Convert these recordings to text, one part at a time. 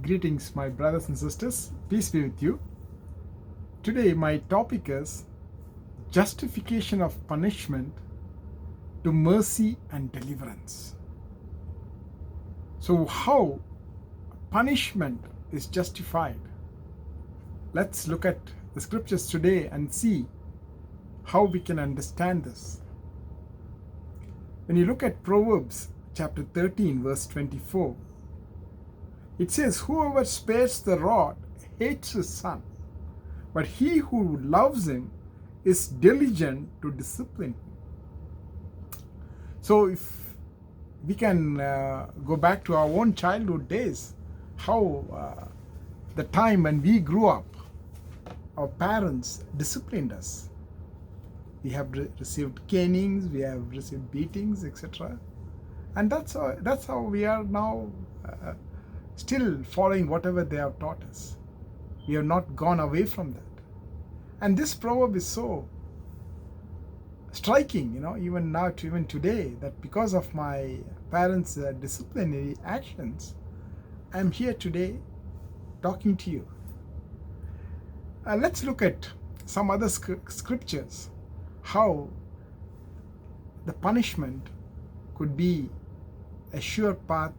Greetings, my brothers and sisters. Peace be with you. Today, my topic is justification of punishment to mercy and deliverance. So, how punishment is justified? Let's look at the scriptures today and see how we can understand this. When you look at Proverbs chapter 13, verse 24, it says, "Whoever spares the rod hates his son, but he who loves him is diligent to discipline him." So if we can go back to our own childhood days, how the time when we grew up, our parents disciplined us. We have received canings, we have received beatings, etc. And that's how we are now still following whatever they have taught us. We have not gone away from that. And this proverb is so striking, even now, even today, that because of my parents' disciplinary actions, I'm here today talking to you. Let's look at some other scriptures, how the punishment could be a sure path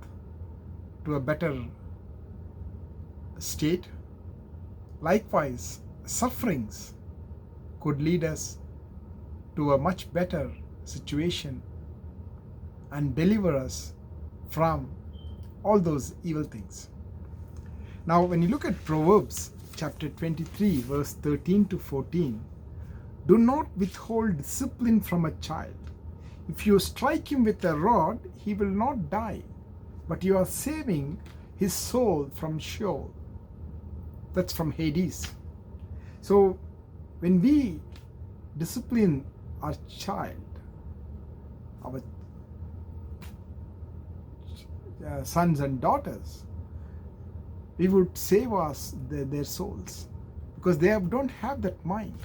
to a better state. Likewise, sufferings could lead us to a much better situation and deliver us from all those evil things. Now, when you look at Proverbs chapter 23, verse 13 to 14, "Do not withhold discipline from a child. If you strike him with a rod, he will not die, but you are saving his soul from Sheol." That's from Hades. So when we discipline our child, our sons and daughters, we would save their souls, because they don't have that mind.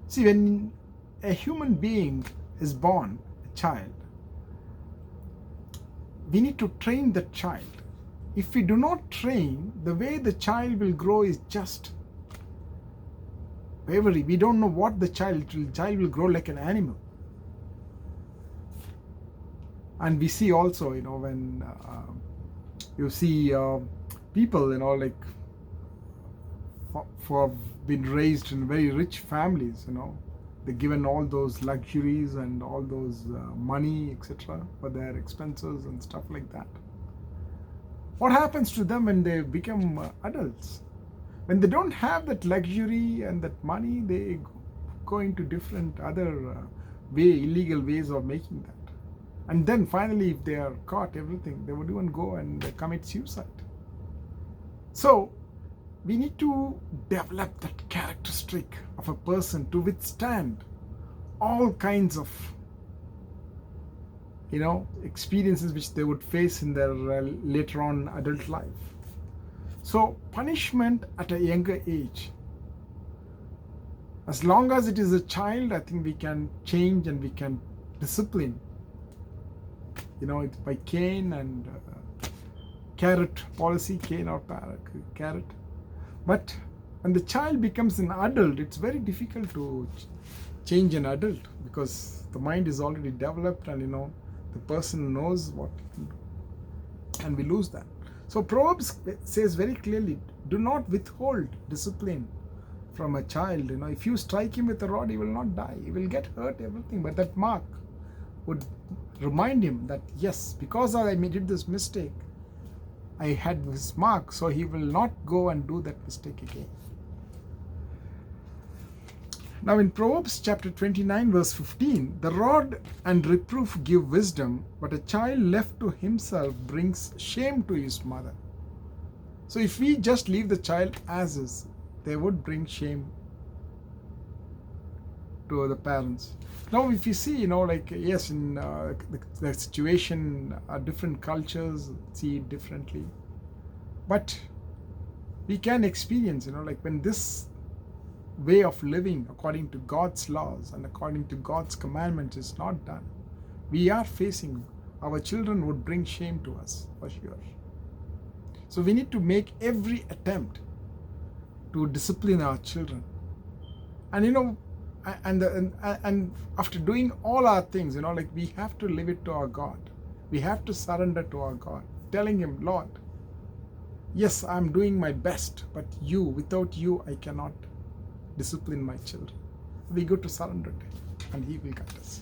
See, when a human being is born, a child, we need to train the child. If we do not train, the way the child will grow is just wavery. We don't know what the child will grow like an animal. And we see also, when you see people, like for been raised in very rich families, they're given all those luxuries and all those money, etc., for their expenses and stuff like that. What happens to them when they become adults? When they don't have that luxury and that money, they go into different other illegal ways of making that. And then finally, if they are caught, everything, they would even go and commit suicide. So we need to develop that characteristic of a person to withstand all kinds of experiences which they would face in their later on adult life. So punishment at a younger age, as long as it is a child, I think we can change and we can discipline. It's by cane and carrot policy, cane or carrot. But when the child becomes an adult, it's very difficult to change an adult, because the mind is already developed and the person knows what to do, and we lose that. So Proverbs says very clearly, do not withhold discipline from a child. If you strike him with a rod, he will not die. He will get hurt, everything. But that mark would remind him that, yes, because I did this mistake, I had this mark, so he will not go and do that mistake again. Now in Proverbs chapter 29, verse 15, "The rod and reproof give wisdom, but a child left to himself brings shame to his mother." So if we just leave the child as is, they would bring shame to the parents. Now if you see, yes, in the situation, different cultures see it differently. But we can experience, when this way of living according to God's laws and according to God's commandments is not done, we are facing, our children would bring shame to us for sure. So we need to make every attempt to discipline our children. And and after doing all our things, like we have to leave it to our God. We have to surrender to our God, telling him, Lord, yes, I'm doing my best, but without you, I cannot discipline my children. We go to surrender to him, and he will guide us.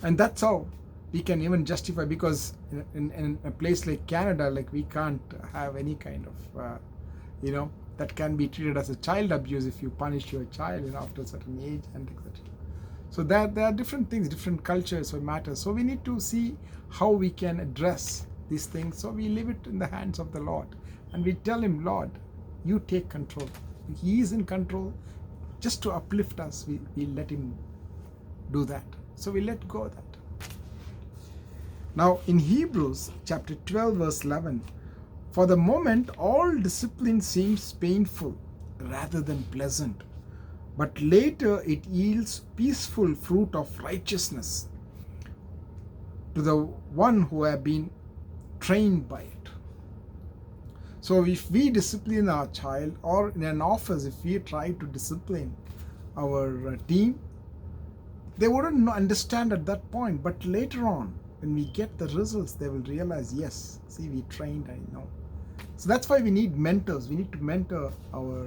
And that's how we can even justify, because in a place like Canada, like we can't have any kind of, that can be treated as a child abuse if you punish your child after a certain age, and etc. So there are different things, different cultures, so matters. So we need to see how we can address these things. So we leave it in the hands of the Lord, and we tell him, Lord, you take control. He is in control. Just to uplift us, we let him do that. So we let go of that. Now in Hebrews chapter 12 verse 11, for the moment all discipline seems painful rather than pleasant, but later it yields peaceful fruit of righteousness to the one who have been trained by it. So if we discipline our child, or in an office, if we try to discipline our team, they wouldn't understand at that point, but later on, when we get the results, they will realize, yes, see, we trained, I know. So that's why we need mentors. We need to mentor our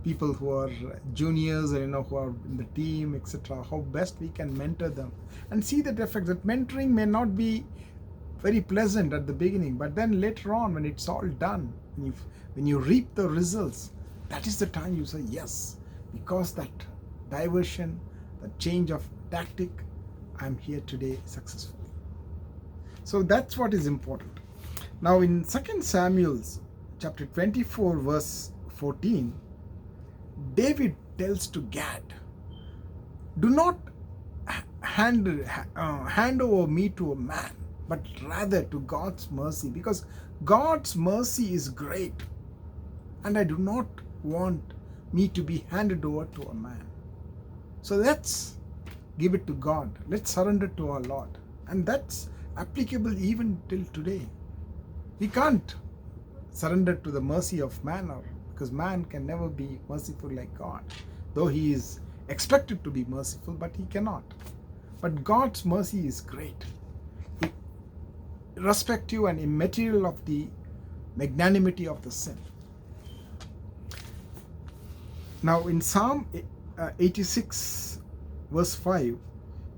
people who are juniors, or who are in the team, etc. How best we can mentor them and see that effect. That mentoring may not be very pleasant at the beginning, but then later on, when it's all done, when you reap the results, that is the time you say, yes, because that diversion, the change of tactic, I'm here today successfully. So that's what is important. Now in 2 Samuel chapter 24 verse 14, David tells to Gad, do not hand over me to a man, but rather to God's mercy, because God's mercy is great, and I do not want me to be handed over to a man. So let's give it to God. Let's surrender to our Lord. And that's applicable even till today. We can't surrender to the mercy of man, because man can never be merciful like God. Though he is expected to be merciful, but he cannot. But God's mercy is great, irrespective and immaterial of the magnanimity of the sin. Now in Psalm 86 verse 5,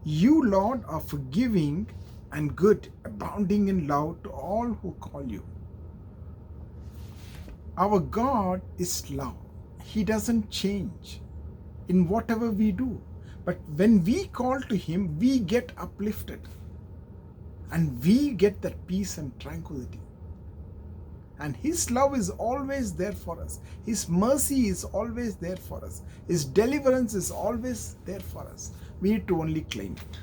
you, Lord, are forgiving and good, abounding in love to all who call you. Our God is love. He doesn't change in whatever we do. But when we call to him, we get uplifted, and we get that peace and tranquility. And his love is always there for us. His mercy is always there for us. His deliverance is always there for us. We need to only claim it.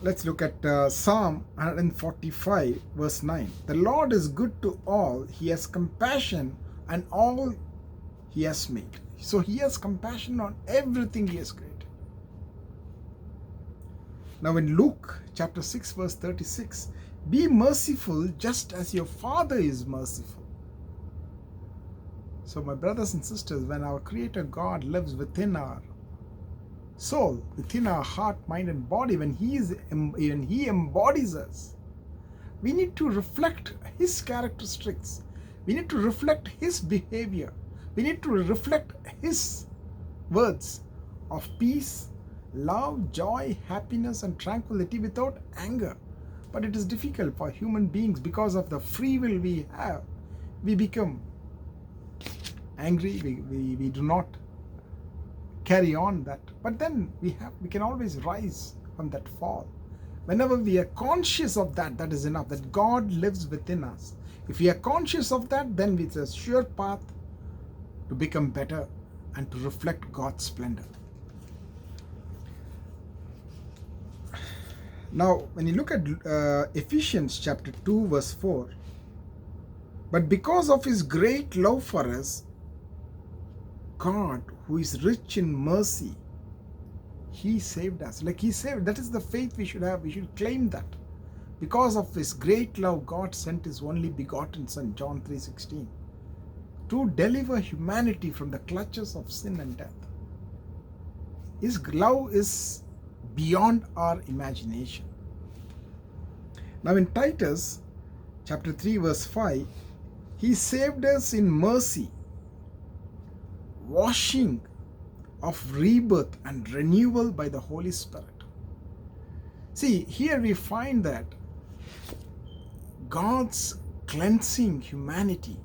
Let's look at Psalm 145 verse 9. The Lord is good to all. He has compassion on all he has made. So he has compassion on everything he has created. Now in Luke chapter 6 verse 36, be merciful just as your Father is merciful. So my brothers and sisters, when our Creator God lives within our soul, within our heart, mind and body, when he embodies us, we need to reflect his characteristics. We need to reflect his behavior. We need to reflect his words of peace, love, joy, happiness and tranquility without anger. But it is difficult for human beings because of the free will we have. We become angry. We do not carry on that. But then we can always rise from that fall. Whenever we are conscious of that, that is enough. That God lives within us. If we are conscious of that, then it's a sure path to become better and to reflect God's splendor. Now, when you look at Ephesians chapter 2 verse 4, but because of his great love for us, God, who is rich in mercy, he saved us. Like he saved, that is the faith we should have. We should claim that. Because of his great love, God sent his only begotten Son, John 3:16, to deliver humanity from the clutches of sin and death. His love is beyond our imagination. Now in Titus chapter 3 verse 5, he saved us in mercy, washing of rebirth and renewal by the Holy Spirit. See, here we find that God's cleansing humanity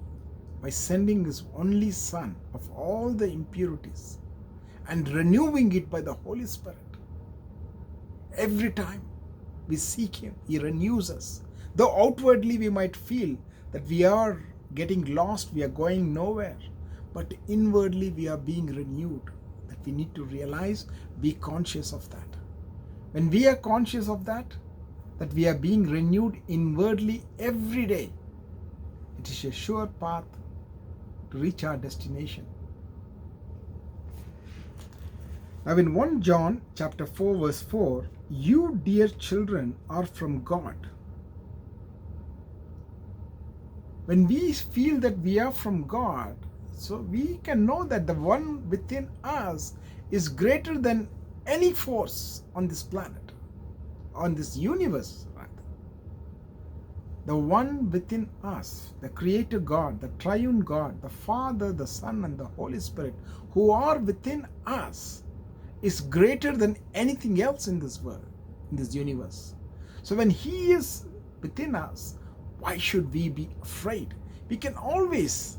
by sending his only Son of all the impurities and renewing it by the Holy Spirit. Every time we seek him, he renews us. Though outwardly we might feel that we are getting lost, we are going nowhere, but inwardly we are being renewed. That we need to realize, be conscious of that. When we are conscious of that we are being renewed inwardly every day, it is a sure path to reach our destination. Now in 1 John chapter 4 verse 4, you dear children are from God. When we feel that we are from God, so we can know that the one within us is greater than any force on this planet, on this universe rather. The one within us, the Creator God, the Triune God, the Father, the Son, and the Holy Spirit, who are within us, is greater than anything else in this world, in this universe. So when he is within us, why should we be afraid? We can always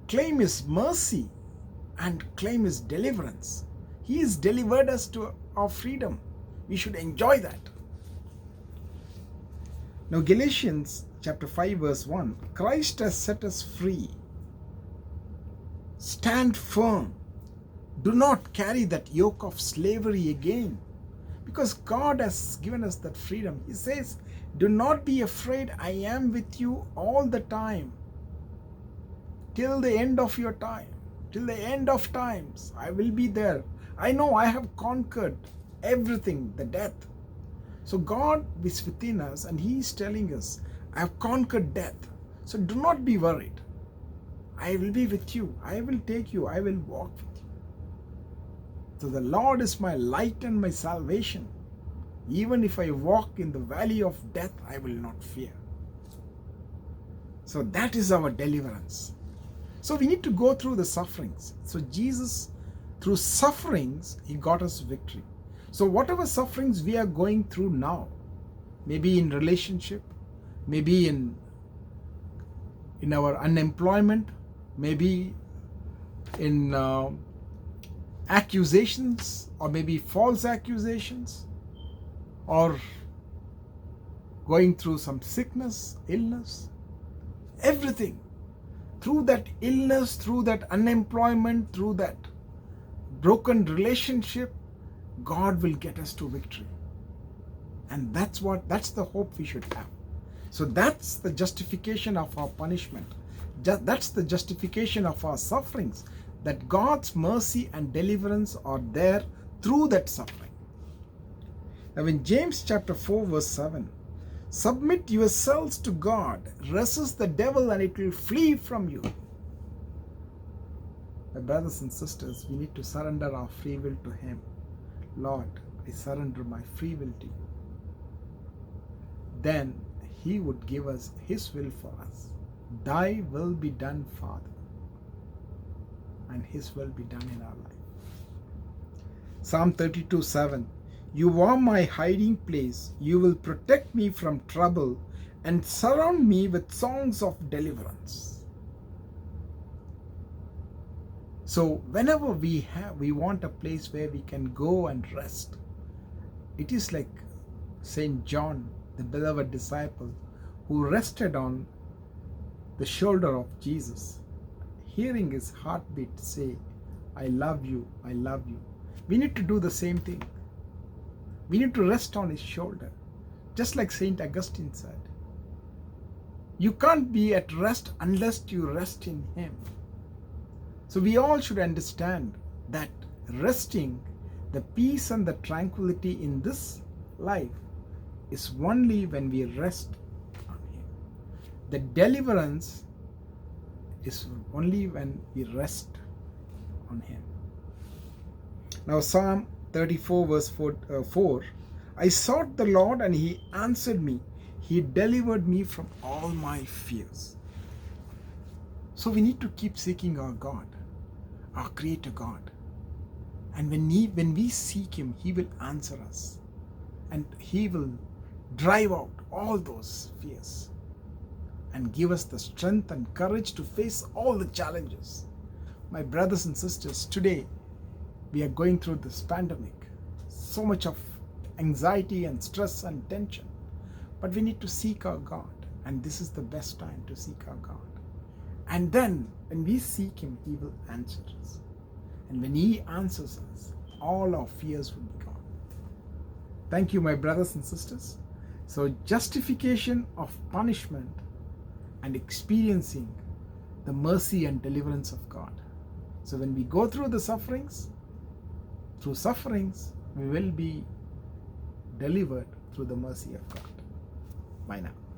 claim his mercy and claim his deliverance. He has delivered us to our freedom. We should enjoy that. Now Galatians chapter 5 verse 1, Christ has set us free. Stand firm. Do not carry that yoke of slavery again, because God has given us that freedom. He says, do not be afraid, I am with you all the time. Till the end of your time, till the end of times, I will be there. I know I have conquered everything, the death. So God is within us and he is telling us, I have conquered death. So do not be worried. I will be with you. I will take you. I will walk with you. So the Lord is my light and my salvation. Even if I walk in the valley of death, I will not fear. So that is our deliverance. So we need to go through the sufferings. So Jesus, through sufferings, he got us victory. So whatever sufferings we are going through now, maybe in relationship, maybe in our unemployment, maybe in accusations, or maybe false accusations, or going through some sickness, illness, everything. Through that illness, through that unemployment, through that broken relationship, God will get us to victory. And that's the hope we should have. So that's the justification of our punishment. That's the justification of our sufferings, that God's mercy and deliverance are there through that suffering. Now in James chapter 4 verse 7, submit yourselves to God, resist the devil and it will flee from you. My brothers and sisters, we need to surrender our free will to him. Lord, I surrender my free will to you. Then he would give us his will for us. Thy will be done, Father, and his will be done in our life. Psalm 32:7, you are my hiding place. You will protect me from trouble and surround me with songs of deliverance. So whenever we want a place where we can go and rest, it is like Saint John, the beloved disciple, who rested on the shoulder of Jesus, hearing his heartbeat say, I love you, I love you. We need to do the same thing. We need to rest on his shoulder. Just like Saint Augustine said, you can't be at rest unless you rest in him. So we all should understand that resting, the peace and the tranquility in this life is only when we rest on Him. The deliverance is only when we rest on Him. Now Psalm 34 verse 4, I sought the Lord and He answered me. He delivered me from all my fears. So we need to keep seeking our God, our Creator God. And when we seek Him, He will answer us. And He will drive out all those fears and give us the strength and courage to face all the challenges. My brothers and sisters, today we are going through this pandemic. So much of anxiety and stress and tension. But we need to seek our God. And this is the best time to seek our God. And then when we seek Him, He will answer us. And when He answers us, all our fears will be gone. Thank you, my brothers and sisters. So justification of punishment and experiencing the mercy and deliverance of God. So when we go through the sufferings, we will be delivered through the mercy of God. Bye now.